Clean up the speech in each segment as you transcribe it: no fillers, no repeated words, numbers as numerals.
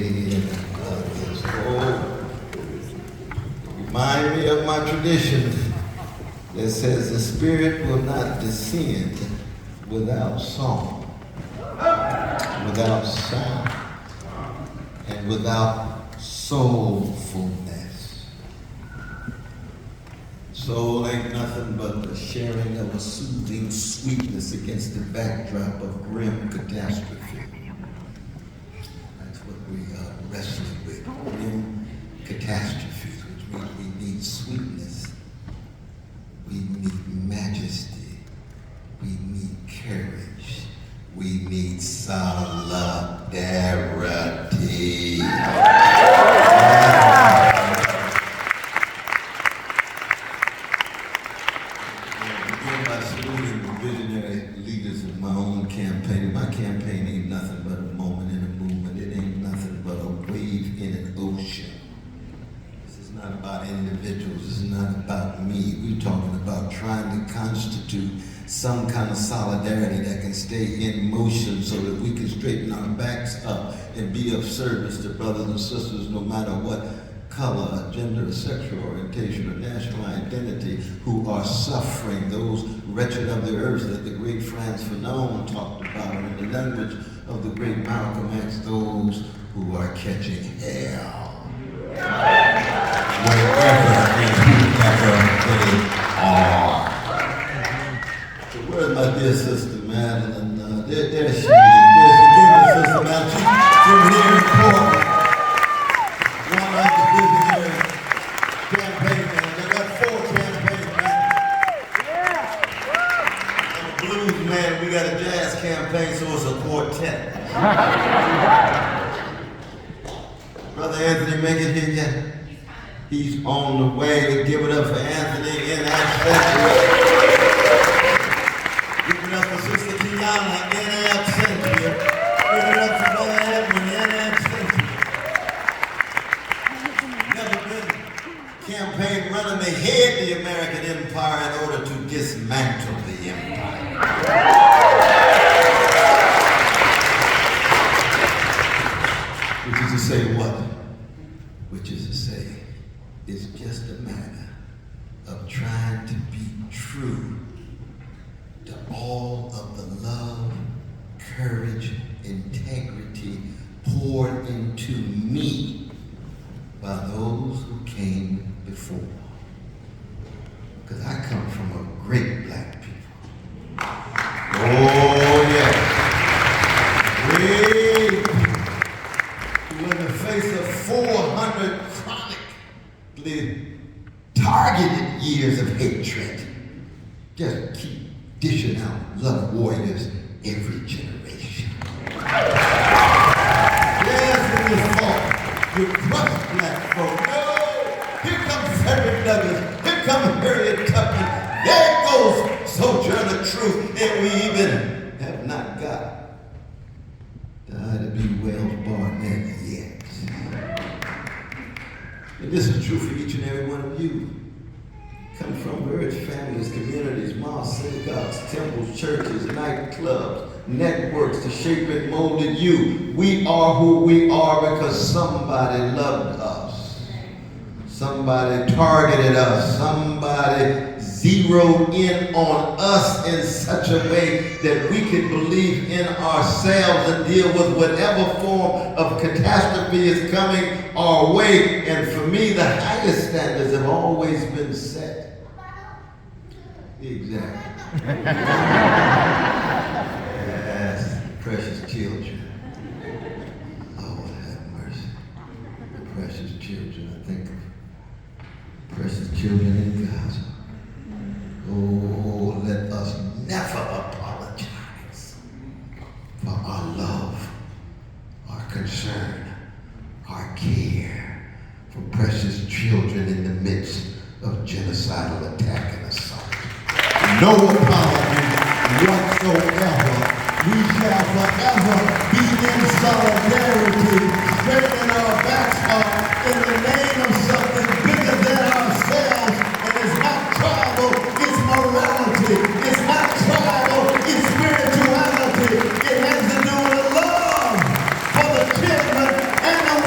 in others. Oh, remind me of my tradition that says the Spirit will not descend without song, without sound, and without soulfulness. Soul ain't nothing but the sharing of a soothing sweetness against the backdrop of grim catastrophe. That's what we are wrestling with, grim catastrophes, which means we need sweetness, we need majesty, we need courage, we need solidarity. Visionary leaders of my own campaign. My campaign ain't nothing but a moment in a movement. It ain't nothing but a wave in an ocean. This is not about individuals. This is not about me. We're talking about trying to constitute some kind of solidarity that can stay in motion so that we can straighten our backs up and be of service to brothers and sisters no matter what color, gender, sexual orientation, or national identity who are suffering, those wretched of the earth that the great Frantz Fanon talked about, and in the language of the great Malcolm X, those who are catching hell. Wherever and whoever they are. So where's my dear sister, Madeline? There she is. There's the dear sister, Madeline. She's here in Portland. Campaign man. I got 4 campaign men. I'm a blues man. We got a jazz campaign, so it's a quartet. Brother Anthony, make it here yet? He's on the way. Give it up for Anthony in absentia. Give it up for Sister Tiana in absentia. Give it up for Brother Edwin in absentia. Never been campaign running to head the American empire in order to dismantle the empire. Which is to say what? Which is to say, it's just a matter of trying to be true to all of the love, courage, integrity poured into me by those who came before. Because I come from a great black people. Oh, yeah. Great people. Who in the face of 400 chronically targeted years of hatred, just keep dishing out love warriors every generation. Yes, in this fault, you crush black folk. No, here comes Frederick Douglass. Here comes Harriet Tubman. There goes Sojourner Truth. And we even have not got to Ida B. Wells Barnett yet. And this is true for each and every one of you. Come from various families, communities, mosques, synagogues, temples, churches, nightclubs, networks to shape and molded you. We are who we are because somebody loved us. Somebody targeted us. Somebody zeroed in on us in such a way that we could believe in ourselves and deal with whatever form of catastrophe is coming our way. And for me, the highest standards have always been set. Exactly. Yes, precious children. Lord have mercy. The precious children. I think of precious children in Gaza. Oh, let us never apologize for our love, our concern, our care for precious children in the midst of genocidal attack and assault. No apology whatsoever. We shall forever be in solidarity, straightening our backs up in the name of something bigger than ourselves. And it's not tribal, it's morality. It's not tribal, it's spirituality. It has to do with love for the children and the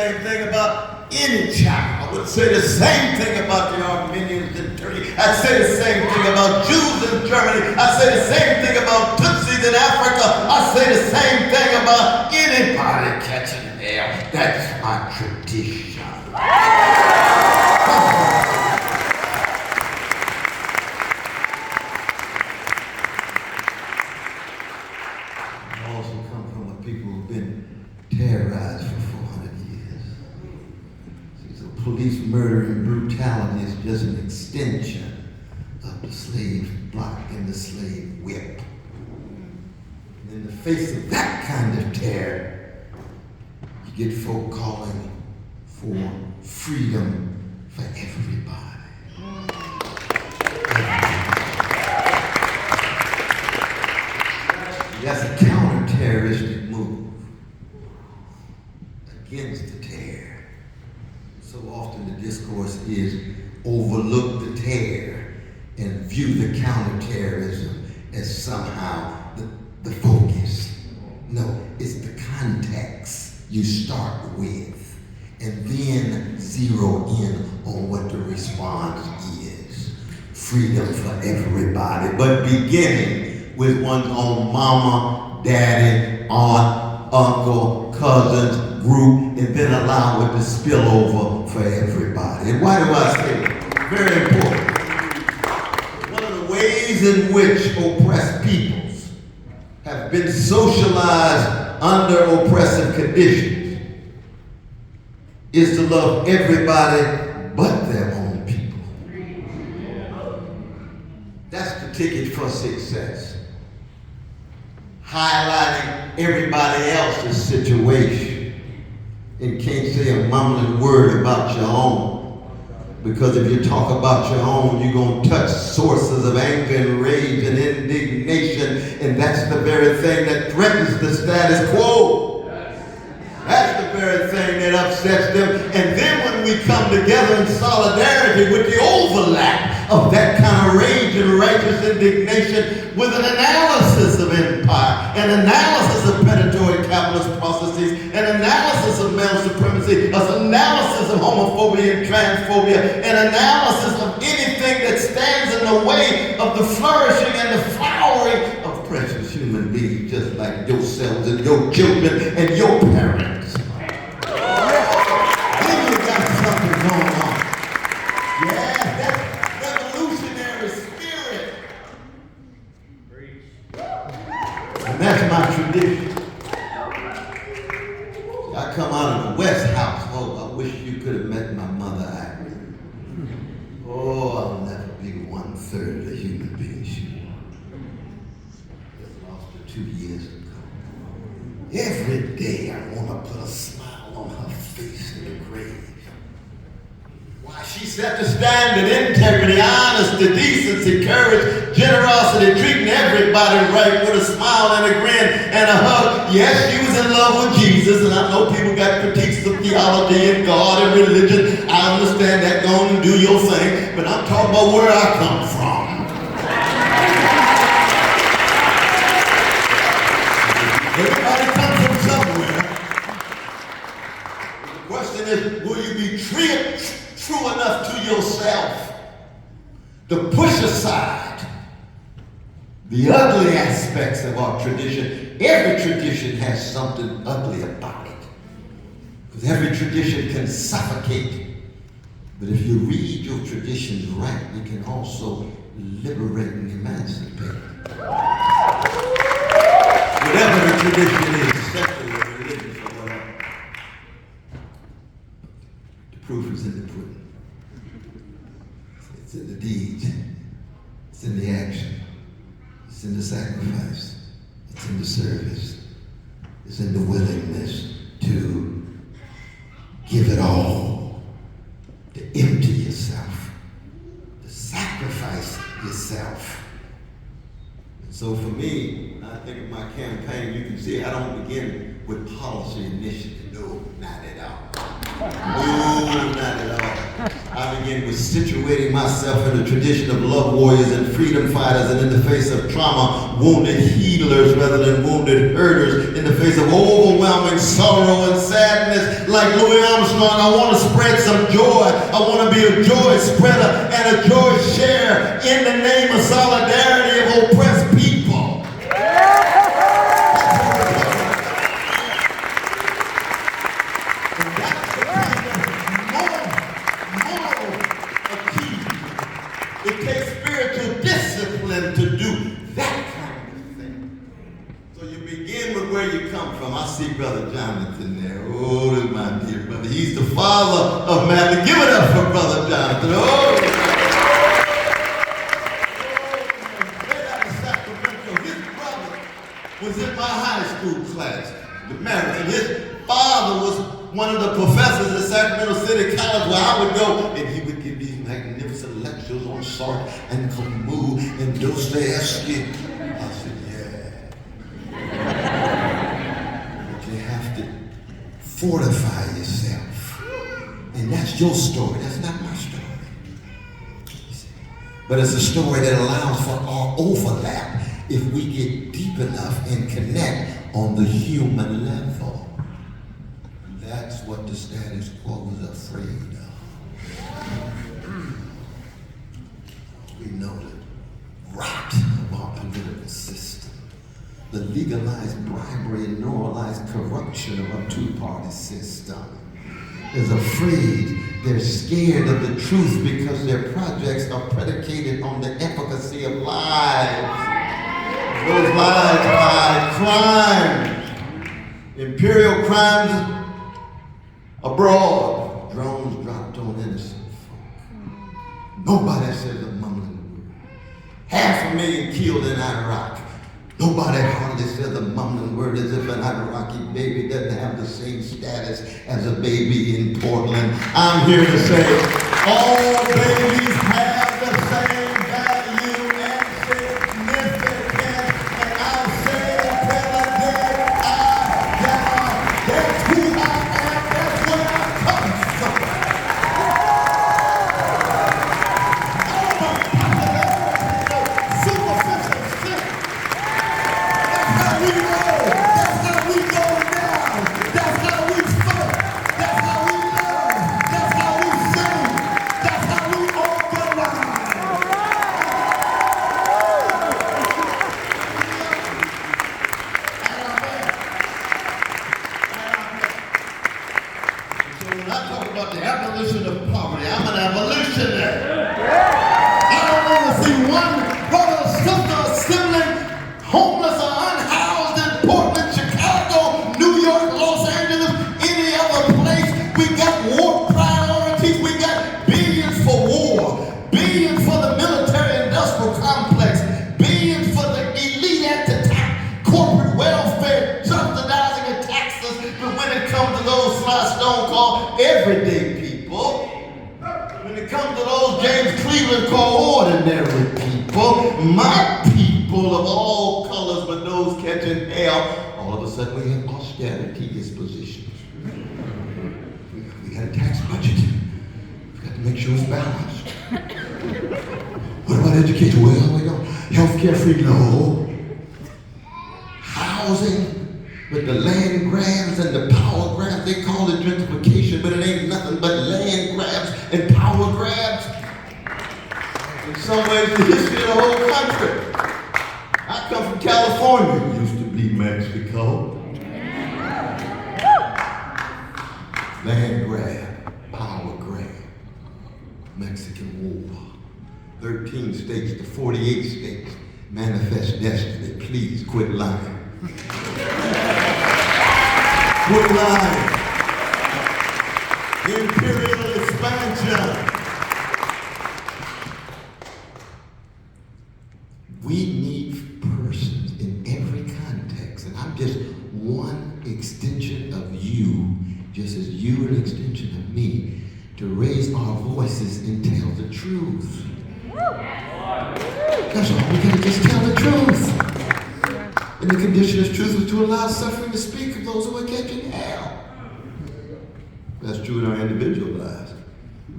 same thing about any child. I would say the same thing about the Armenians in Turkey. I'd say the same thing about Jews in Germany. I'd say the same thing about Tutsis in Africa. I'd say the same thing about anybody catching hell. That's my tradition. I also come from a people who've been terrorized for 400 years. See, so police murder and brutality is just an extension of the slave block and the slave whip. And in the face of that kind of terror, you get folk calling for freedom for everybody. That's a counter-terroristic move against the terror. So often the discourse is overlook the terror and view the counterterrorism as somehow the focus. No, it's the context you start with and then zero in on what the response is. Freedom for everybody, but beginning with one's own mama, daddy, aunt, uncle, cousins, group, and then allow it to spill over for everybody. And why do I say that? Very important. One of the ways in which oppressed peoples have been socialized under oppressive conditions is to love everybody but their own people. That's the ticket for success. Highlighting everybody else's situation and can't say a mumbling word about your own. Because if you talk about your own, you're going to touch sources of anger and rage and indignation, and that's the very thing that threatens the status quo. That's the very thing that upsets them. And then when we come together in solidarity with the overlap of that kind of rage and righteous indignation with an analysis of empire, an analysis of predatory capitalist processes, an analysis of male supremacy, an analysis of homophobia and transphobia, an analysis of anything that stands in the way of the flourishing and the flowering of precious human beings, just like yourselves and your children and your parents. Then you got something going on. Yeah, that revolutionary spirit. And that's my tradition. See, I come out of the West household. I wish you could have met my mother, Irene. Oh, I'll never be 1/3 of the human being she was. I lost her 2 years ago. Every day I want to put a smile on her face in the grave. Why, she set the standard: integrity, honesty, decency, courage, generosity, treating everybody right with a smile and a grin and a hug. Yes, she was in love with Jesus, and I know people got critiques of theology and God and religion. I understand that. Go on and do your thing, but I'm talking about where I come from. Everybody comes from somewhere. The question is, will you be true enough to yourself to push aside the ugly aspects of our tradition? Every tradition has something ugly about it, because every tradition can suffocate. But if you read your traditions right, it can also liberate and emancipate. Whatever the tradition is, secular, religious, or whatever. The proof is in the pudding. It's in the deeds. It's in the action. It's in the sacrifice. It's in the service. It's in the willingness to give it all, to empty yourself, to sacrifice yourself. And so for me, I think of my campaign, you can see I don't begin with policy initiative. No, not at all. No, not at all. I began with situating myself in the tradition of love warriors and freedom fighters, and in the face of trauma, wounded healers rather than wounded hurters. In the face of overwhelming sorrow and sadness, like Louis Armstrong, I want to spread some joy. I want to be a joy spreader and a joy sharer in the name of solidarity of oppressed people. It takes spiritual discipline to do that kind of thing. So you begin with where you come from. I see Brother Jonathan there. Oh, that's my dear brother. He's the father of Matthew. Give it up for Brother Jonathan. Oh, his brother was in my high school class, the marriage, and his father was one of the professors at Sacramento City College where I would go, and he would give these magnificent lectures on Sartre and Camus and Dostoevsky. I said, yeah. But you have to fortify yourself. And that's your story. That's not my story. But it's a story that allows for our overlap if we get deep enough and connect on the human level. That's what the status quo was afraid of. We know the rot of our political system, the legalized bribery and normalized corruption of our two-party system. Is afraid, they're scared of the truth because their projects are predicated on the efficacy of lies. Those lies hide crime, imperial crimes abroad, drones dropped on innocent folk. Nobody says a mumbling word. 500,000 killed in Iraq. Nobody hardly says a mumbling word as if an Iraqi baby doesn't have the same status as a baby in Portland. I'm here to say all babies have the same value and significance. And I'll say until the day I die, that's who I am, that's where I come from. Superficial shit. That's how we roll. That's how we go down. That's how we fight. That's how we love. That's how we sing. That's how we organize. So when I talk about the abolition of poverty, I'm an abolitionist. I don't want to see one brother, sister, or sibling homeless or unhoused in Portland, Chicago, New York, Los Angeles, any other place. We got war priorities. We got billions for war, billions for the military-industrial complex, billions for the elite at the top, corporate welfare, subsidizing and taxes. But when it comes to those Sly Stone called everyday people, when it comes to those James Cleveland called ordinary people, my people of all colors but those catching hell, all of a sudden we have austerity dispositions. We got a tax budget. We got to make sure it's balanced. What about education? Well, we don't. Healthcare free, no. Housing, with the land grabs and the power grabs, they call it gentrification, but it ain't nothing but land grabs and power grabs. In some ways, the history of the whole country. I come from California. It used to be Mexico. Land grab, power grab, Mexican War. 13 states to 48 states. Manifest destiny. Please quit lying. Quit lying. Imperial expansion. We need persons in every context, and I'm just one extension of you, just as you are an extension of me, to raise our voices and tell the truth. That's all. We gotta just tell the truth. And the condition of truth is to allow suffering to speak of those who are catching hell. That's true in our individual lives.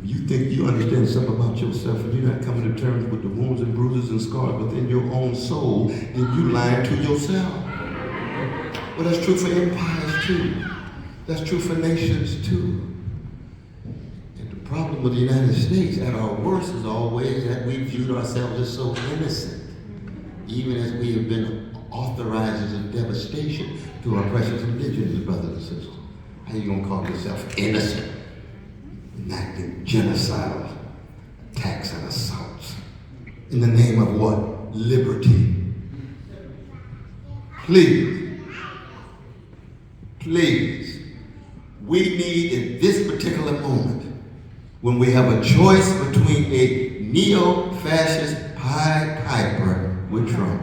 If you think you understand something about yourself and you're not coming to terms with the wounds and bruises and scars within your own soul, then you lying to yourself. Well, that's true for empires too. That's true for nations too. And the problem with the United States at our worst is always that we viewed ourselves as so innocent, even as we have been authorizers of devastation to our precious indigenous brothers and sisters. How you gonna call yourself innocent? Enacting genocidal attacks and assaults. In the name of what? Liberty. Please, we need in this particular moment, when we have a choice between a neo-fascist Pied Piper with Trump,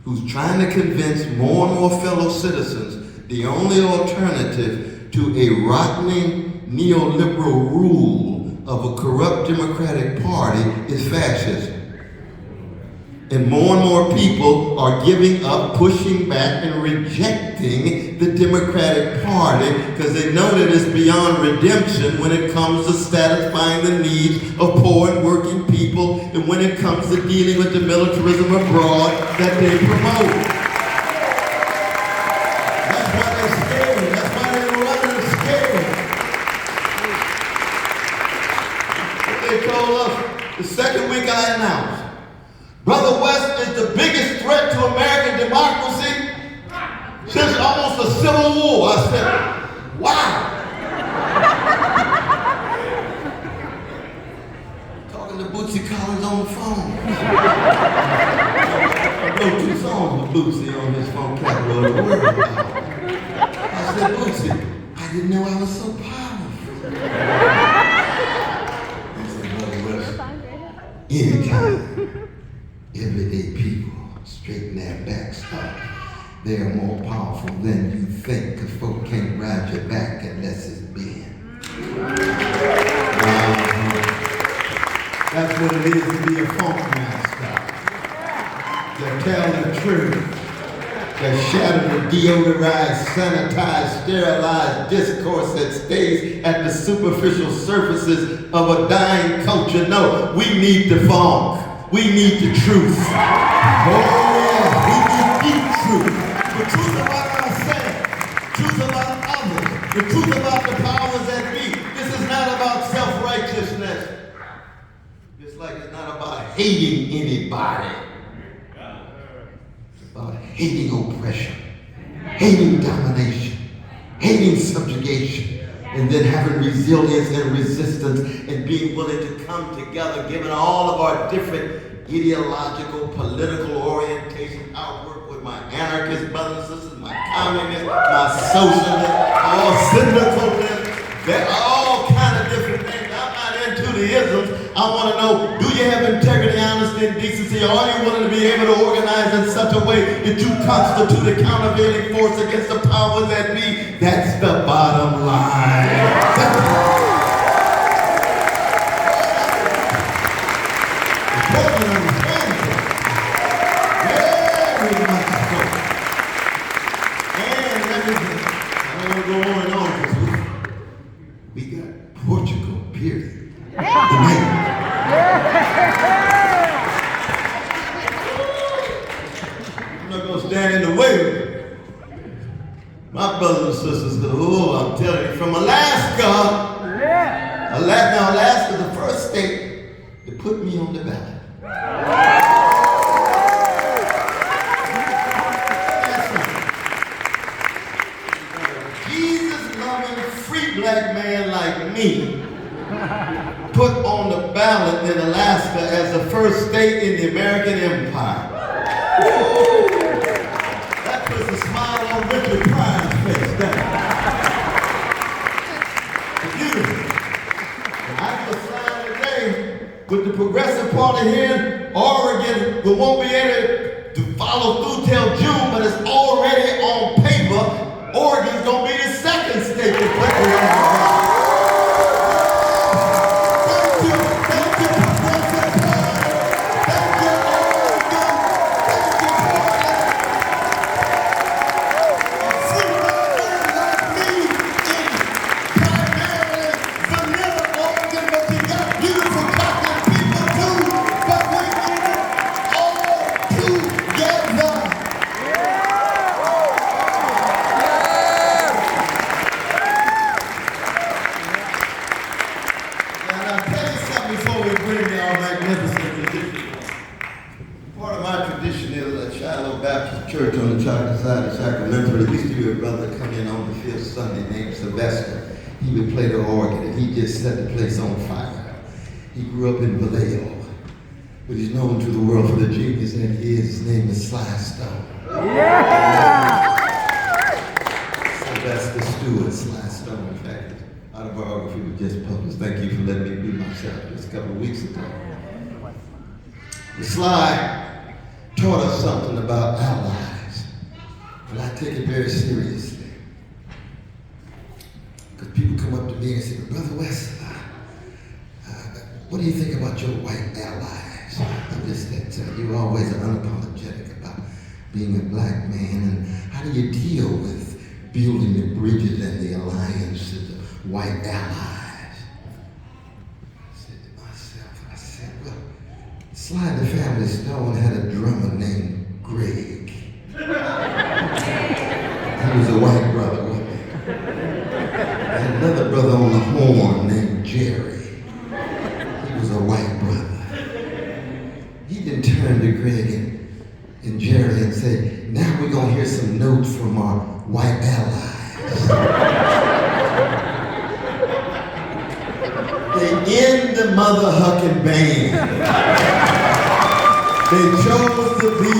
who's trying to convince more and more fellow citizens the only alternative to a rotting neoliberal rule of a corrupt Democratic Party is fascism. And more people are giving up, pushing back, and rejecting the Democratic Party because they know that it's beyond redemption when it comes to satisfying the needs of poor and working people and when it comes to dealing with the militarism abroad that they promote. That's why they're scared. That's why they're running scared. What they told us the second week I announced, Brother West is the biggest threat to American democracy since almost the Civil War. I said, wow. Talking to Bootsy Collins on the phone. I wrote 2 songs with Bootsy on his phone, Capital of the World. I said, Bootsy, I didn't know I was so powerful. He said, Brother West, anytime everyday people straighten their backs up, they are more powerful than you think, because folk can't ride your back unless it's bent. That's what it is to be a funk master. They tell the truth. They shatter the deodorized, sanitized, sterilized discourse that stays at the superficial surfaces of a dying culture. No, we need the funk. We need the truth. Oh yeah, we need deep truth. The truth about ourselves, truth about others, the truth about the powers that be. This is not about self-righteousness. Just like it's not about hating anybody. It's about hating oppression, hating domination, hating subjugation, and then having resilience and resistance and being willing to come together, given all of our different ideological, political orientation. I work with my anarchist brothers and sisters, my communists, my socialists, all syndicalists. They're all kind of different things. I'm not into the isms. I want to know, do you have integrity, honesty, and decency? Or are you willing to be able to organize in such a way that you constitute a countervailing force against the powers that be? That's the bottom line. We got Portugal, period. I'm not going to stand in the way of it. My brothers and sisters, I'm telling you, from Alaska, Alaska's the first state to put me on the ballot. Black man like me put on the ballot in Alaska as the first state in the American Empire. That puts a smile on Richard Pryor's face. Beautiful. I just signed today with the Progressive Party here in Oregon. We won't be able to follow through till June, but it's already on paper. Oregon's gonna be the second state to put me on the ballot. used to be a brother come in on the fifth Sunday named Sylvester. He would play the organ and he just set the place on fire. He grew up in Vallejo, but he's known to the world for the genius that he is. His name is Sly Stone. Yeah! Sylvester Stewart, Sly Stone. In fact, his autobiography was just published. Thank you for letting me be myself just a couple of weeks ago. Sly taught us something about our lives, but I take it very seriously. Because people come up to me and say, Brother West, what do you think about your white allies? I'm just that you're always unapologetic about being a black man, and how do you deal with building the bridges and the alliance of the white allies? I said to myself, well, Sly the Family Stone had a drummer named Greg. He was a white brother, wasn't he? I had another brother on the horn named Jerry. He was a white brother. He didn't turn to Greg and Jerry and say, now we're going to hear some notes from our white allies. They in the mother hucking band. They chose to be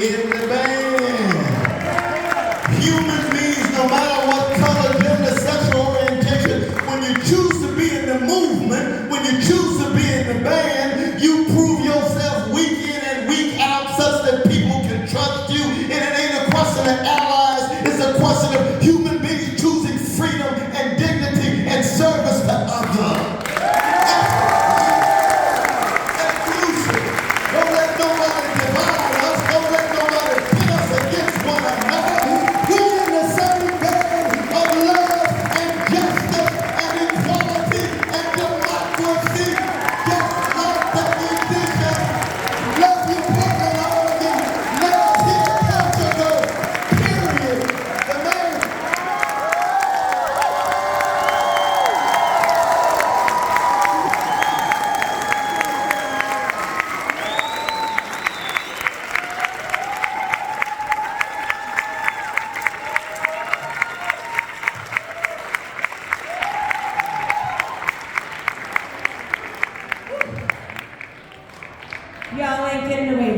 in the band. Human beings, no matter what color, gender, sexual orientation, when you choose to be in the movement, when you choose to be in the band, you prove yourself week in and week out such that people can trust you. And it ain't a question of allies, it's a question of human beings choosing freedom and dignity and service to others. Y'all ain't getting away